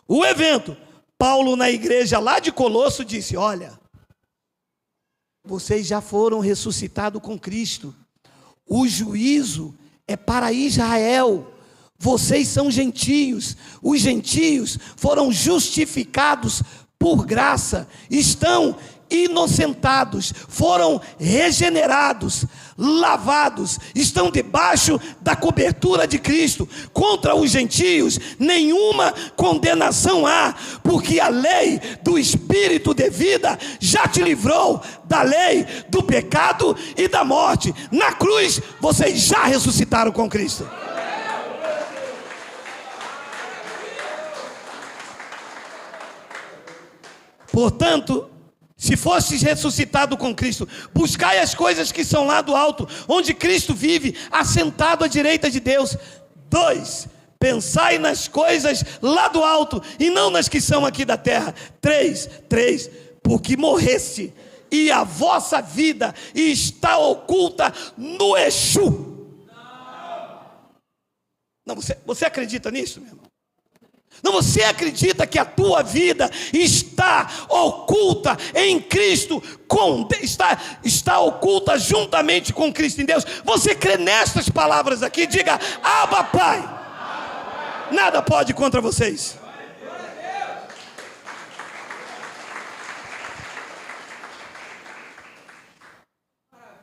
o evento. Paulo na igreja lá de Colosso disse: olha, vocês já foram ressuscitados com Cristo. O juízo é para Israel. Vocês são gentios. Os gentios foram justificados por graça. Estão inocentados, foram regenerados, lavados, estão debaixo da cobertura de Cristo. Contra os gentios nenhuma condenação há, porque a lei do Espírito de vida já te livrou da lei do pecado e da morte. Na cruz vocês já ressuscitaram com Cristo. Portanto, se fostes ressuscitado com Cristo, buscai as coisas que são lá do alto, onde Cristo vive, assentado à direita de Deus. 2, pensai nas coisas lá do alto, e não nas que são aqui da terra. 3, porque morreste, e a vossa vida está oculta no Exu. Não, você acredita nisso, meu irmão? Não, você acredita que a tua vida está oculta em Cristo, está oculta juntamente com Cristo em Deus? Você crê nestas palavras aqui? Diga: Abba, Pai. Nada pode contra vocês.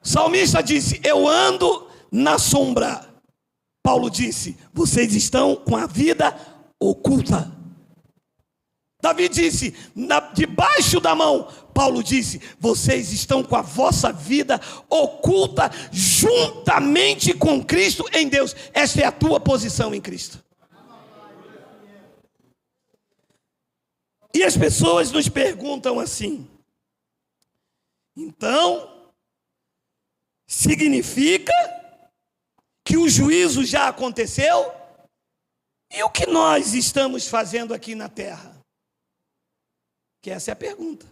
O salmista disse: eu ando na sombra. Paulo disse: vocês estão com a vida oculta. Davi disse: debaixo da mão. Paulo disse: vocês estão com a vossa vida oculta juntamente com Cristo em Deus. Esta é a tua posição em Cristo. E as pessoas nos perguntam assim: então significa que o juízo já aconteceu? E o que nós estamos fazendo aqui na terra? Que essa é a pergunta.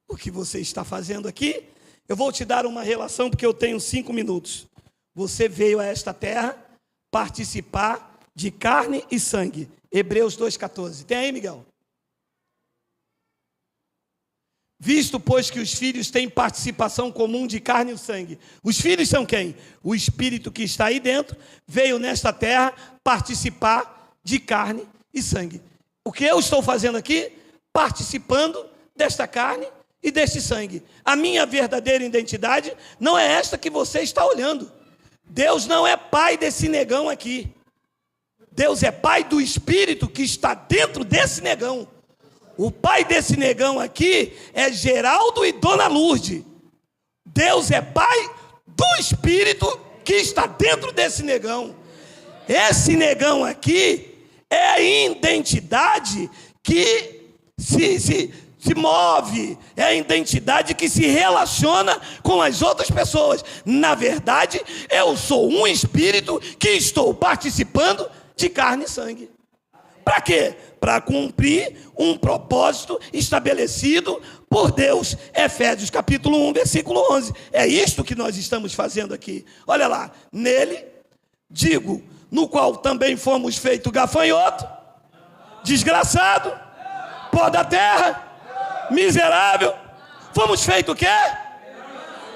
O que você está fazendo aqui? Eu vou te dar uma relação, porque eu tenho 5 minutos. Você veio a esta terra participar de carne e sangue. Hebreus 2,14. Tem aí, Miguel? Visto, pois, que os filhos têm participação comum de carne e sangue. Os filhos são quem? O Espírito que está aí dentro veio nesta terra participar de carne e sangue. O que eu estou fazendo aqui? Participando desta carne e deste sangue. A minha verdadeira identidade não é esta que você está olhando. Deus não é pai desse negão aqui. Deus é pai do espírito que está dentro desse negão. O pai desse negão aqui é Geraldo e Dona Lourdes. Deus é pai do espírito que está dentro desse negão. Esse negão aqui é a identidade que se move, é a identidade que se relaciona com as outras pessoas. Na verdade, eu sou um espírito que estou participando de carne e sangue. Para quê? Para cumprir um propósito estabelecido por Deus. Efésios capítulo 1, versículo 11. É isto que nós estamos fazendo aqui. Olha lá. Nele, digo, no qual também fomos feitos gafanhoto, desgraçado, pó da terra, miserável. Fomos feitos o quê?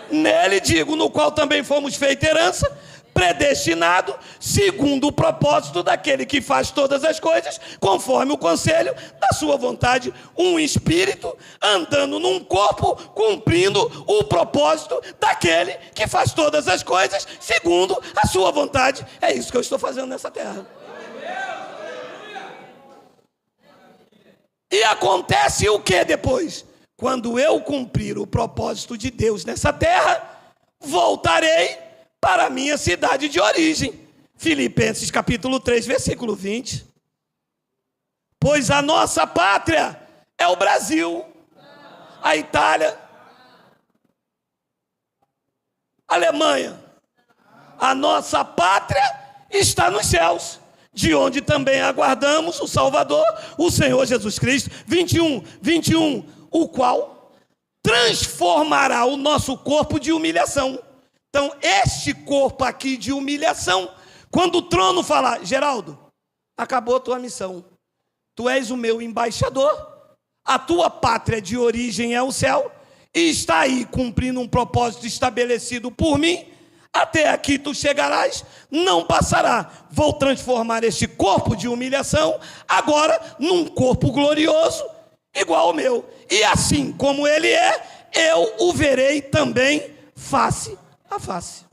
Nele, digo, no qual também fomos feitos herança, predestinado segundo o propósito daquele que faz todas as coisas conforme o conselho da sua vontade, um espírito andando num corpo cumprindo o propósito daquele que faz todas as coisas segundo a sua vontade. É isso que eu estou fazendo nessa terra. E acontece o que depois? Quando eu cumprir o propósito de Deus nessa terra, voltarei para a minha cidade de origem. Filipenses capítulo 3, versículo 20. Pois a nossa pátria é o Brasil, a Itália, a Alemanha. A nossa pátria está nos céus, de onde também aguardamos o Salvador, o Senhor Jesus Cristo. 21, o qual transformará o nosso corpo de humilhação. Então, este corpo aqui de humilhação, quando o trono falar, Geraldo, acabou a tua missão, tu és o meu embaixador, a tua pátria de origem é o céu, e está aí cumprindo um propósito estabelecido por mim, até aqui tu chegarás, não passará. Vou transformar este corpo de humilhação agora num corpo glorioso, igual ao meu. E assim como ele é, eu o verei também face a face.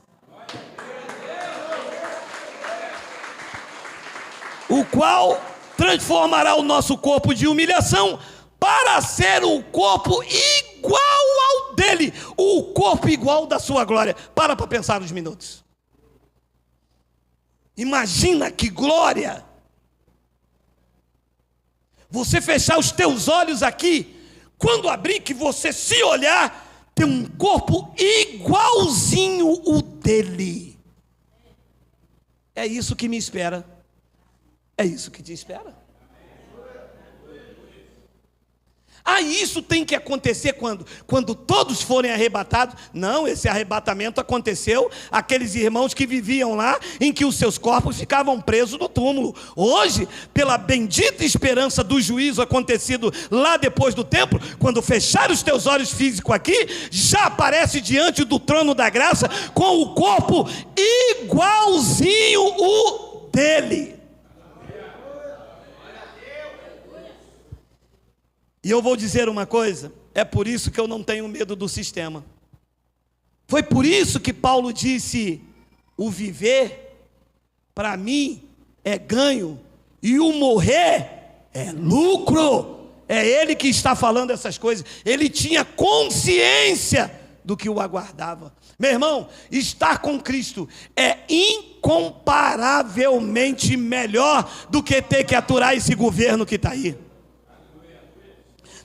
O qual transformará o nosso corpo de humilhação para ser o corpo igual ao dele, o corpo igual da sua glória. Para pensar uns minutos. Imagina que glória! Você fechar os teus olhos aqui, quando abrir, que você se olhar, tem um corpo igualzinho o dele. É isso que me espera. É isso que te espera. Isso tem que acontecer quando? Quando todos forem arrebatados? Não, esse arrebatamento aconteceu aqueles irmãos que viviam lá, em que os seus corpos ficavam presos no túmulo. Hoje, pela bendita esperança do juízo acontecido lá depois do templo, quando fechar os teus olhos físicos aqui, já aparece diante do trono da graça com o corpo igualzinho o dele. E eu vou dizer uma coisa, é por isso que eu não tenho medo do sistema. Foi por isso que Paulo disse, o viver, para mim, é ganho, e o morrer é lucro. É ele que está falando essas coisas. Ele tinha consciência do que o aguardava. Meu irmão, estar com Cristo é incomparavelmente melhor do que ter que aturar esse governo que está aí.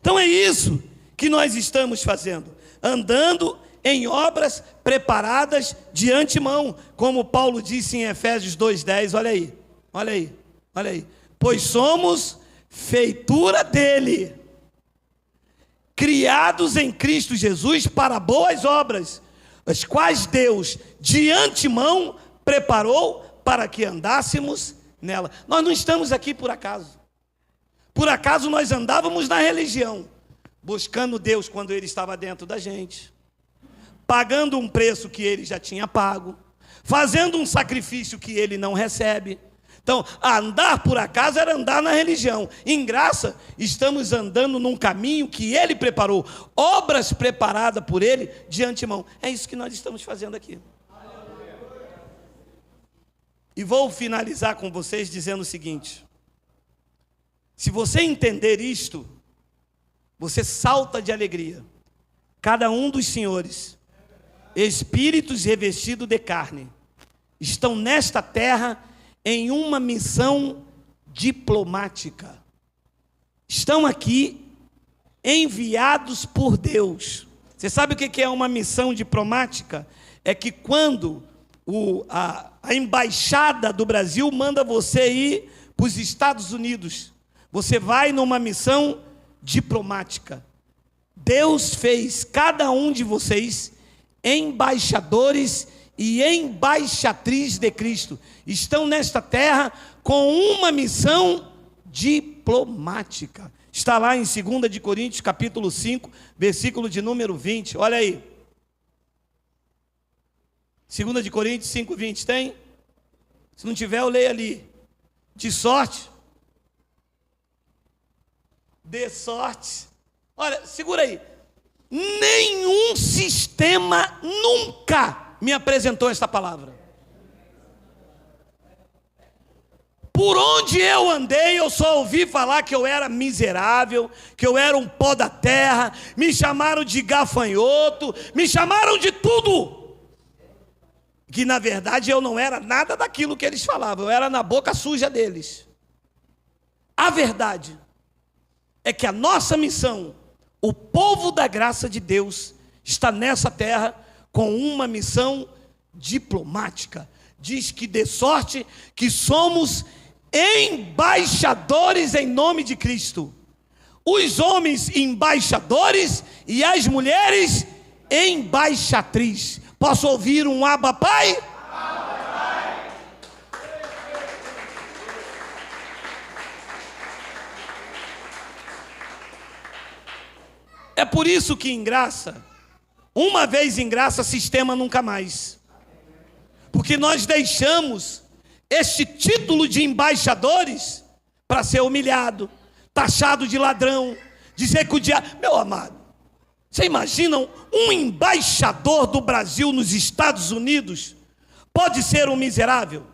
Então é isso que nós estamos fazendo, andando em obras preparadas de antemão, como Paulo disse em Efésios 2:10, olha aí, pois somos feitura dele, criados em Cristo Jesus para boas obras, as quais Deus de antemão preparou para que andássemos nela. Nós não estamos aqui por acaso. Por acaso nós andávamos na religião, buscando Deus quando Ele estava dentro da gente, pagando um preço que Ele já tinha pago, fazendo um sacrifício que Ele não recebe, Então, andar por acaso era andar na religião. Em graça, estamos andando num caminho que Ele preparou, obras preparadas por Ele de antemão. É isso que nós estamos fazendo aqui. E vou finalizar com vocês dizendo o seguinte: se você entender isto, você salta de alegria. Cada um dos senhores, espíritos revestidos de carne, estão nesta terra em uma missão diplomática. Estão aqui enviados por Deus. Você sabe o que é uma missão diplomática? É que quando a embaixada do Brasil manda você ir para os Estados Unidos, você vai numa missão diplomática. Deus fez cada um de vocês embaixadores e embaixatriz de Cristo. Estão nesta terra com uma missão diplomática. Está lá em 2 de Coríntios, capítulo 5, versículo de número 20. Olha aí. 2 de Coríntios 5, 20, tem? Se não tiver, eu leio ali. De sorte. De sorte. Olha, segura aí. Nenhum sistema nunca me apresentou esta palavra. Por onde eu andei, eu só ouvi falar que eu era miserável, que eu era um pó da terra, me chamaram de gafanhoto, me chamaram de tudo. Que na verdade eu não era nada daquilo que eles falavam, eu era na boca suja deles. A verdade é que a nossa missão, o povo da graça de Deus, está nessa terra com uma missão diplomática. Diz que de sorte que somos embaixadores em nome de Cristo. Os homens embaixadores e as mulheres embaixatriz. Posso ouvir um Abba Pai? Abba Pai. É por isso que em graça, uma vez em graça, sistema nunca mais. Porque nós deixamos este título de embaixadores para ser humilhado, taxado de ladrão, dizer que o diabo... Meu amado, você imagina um embaixador do Brasil nos Estados Unidos pode ser um miserável?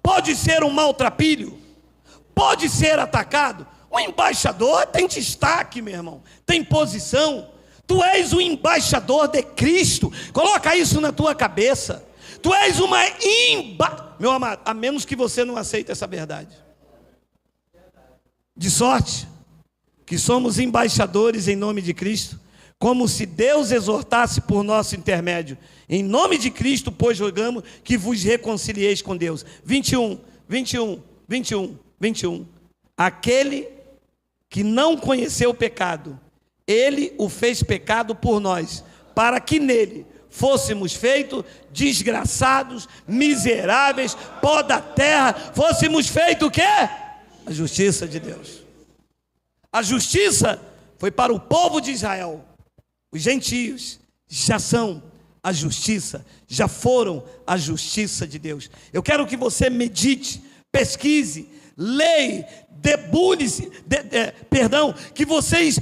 Pode ser um maltrapilho? Pode ser atacado? O embaixador tem destaque, meu irmão, tem posição. Tu és o embaixador de Cristo. Coloca isso na tua cabeça. Tu és uma Meu amado, a menos que você não aceite essa verdade. De sorte que somos embaixadores em nome de Cristo, como se Deus exortasse por nosso intermédio. Em nome de Cristo, pois rogamos que vos reconcilieis com Deus. 21. Aquele que não conheceu o pecado, Ele o fez pecado por nós, para que nele fôssemos feitos desgraçados, miseráveis, pó da terra, fôssemos feitos o quê? A justiça de Deus. A justiça foi para o povo de Israel. Os gentios já são a justiça, já foram a justiça de Deus. Eu quero que você medite, pesquise, leia, debulhe-se, que vocês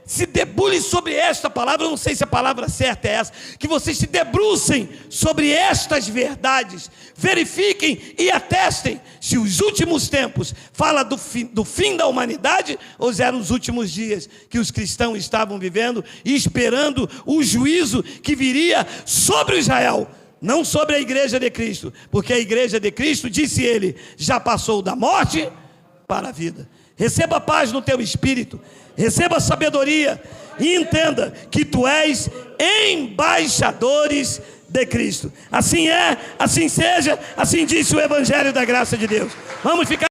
se debulhem sobre esta palavra. Eu não sei se a palavra certa é essa, que vocês se debrucem sobre estas verdades, verifiquem e atestem se os últimos tempos fala do fim da humanidade, ou eram os últimos dias que os cristãos estavam vivendo e esperando o juízo que viria sobre Israel, não sobre a igreja de Cristo, porque a igreja de Cristo, disse ele, já passou da morte para a vida. Receba paz no teu espírito, receba sabedoria e entenda que tu és embaixadores de Cristo. Assim é, assim seja, assim disse o Evangelho da graça de Deus. Vamos ficar